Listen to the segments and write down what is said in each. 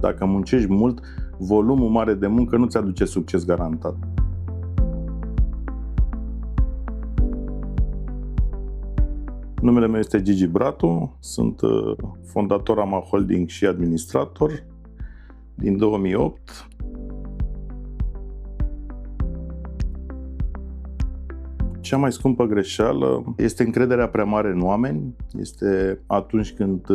Dacă muncești mult, volumul mare de muncă nu ți aduce succes garantat. Numele meu este Gigi Bratu, sunt fondator AMA Holding și administrator din 2008. Cea mai scumpă greșeală este încrederea prea mare în oameni. Este atunci când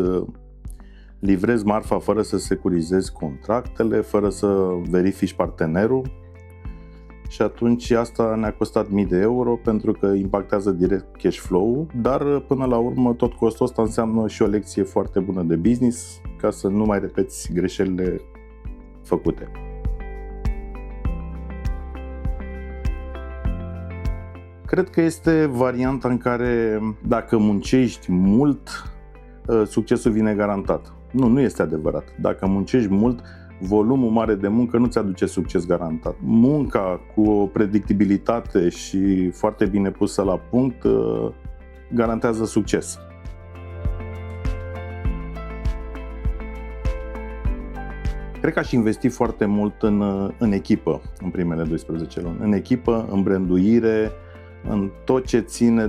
livrezi marfa fără să securizezi contractele, fără să verifici partenerul. Și atunci asta ne-a costat mii de euro pentru că impactează direct cash flow-ul, dar până la urmă tot costul ăsta înseamnă și o lecție foarte bună de business ca să nu mai repeți greșelile făcute. Cred că este varianta în care dacă muncești mult, succesul vine garantat. Nu este adevărat. Dacă muncești mult, volumul mare de muncă nu ți aduce succes garantat. Munca cu o predictibilitate și foarte bine pusă la punct garantează succes. Cred că aș investi foarte mult în echipă în primele 12 luni. În echipă, în branduire, în tot ce ține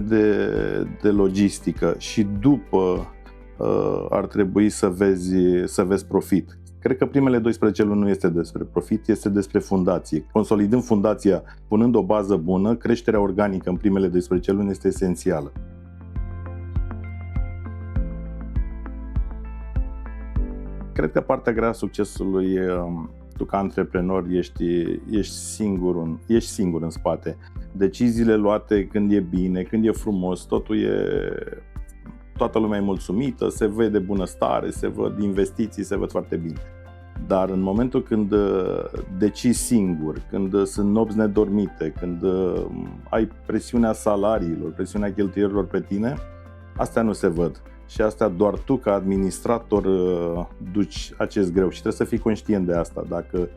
de logistică și după ar trebui să vezi profit. Cred că primele 12 luni nu este despre profit, este despre fundație. Consolidând fundația, punând o bază bună, creșterea organică în primele 12 luni este esențială. Cred că partea grea a succesului, tu ca antreprenor ești singur în spate. Deciziile luate când e bine, când e frumos, toată lumea e mulțumită, se vede bunăstare, se văd investiții, se văd foarte bine. Dar în momentul când decizi singur, când sunt nopți nedormite, când ai presiunea salariilor, presiunea cheltuielilor pe tine, astea nu se văd. Și astea doar tu ca administrator duci acest greu și trebuie să fii conștient de asta. Dacă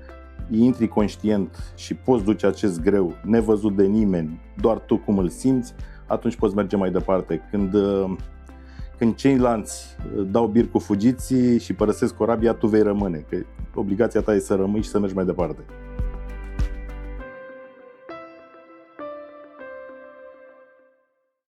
intri conștient și poți duce acest greu nevăzut de nimeni, doar tu cum îl simți, atunci poți merge mai departe. Când ceilalți dau bir cu fugiții și părăsesc corabia, tu vei rămâne, că obligația ta e să rămâi și să mergi mai departe.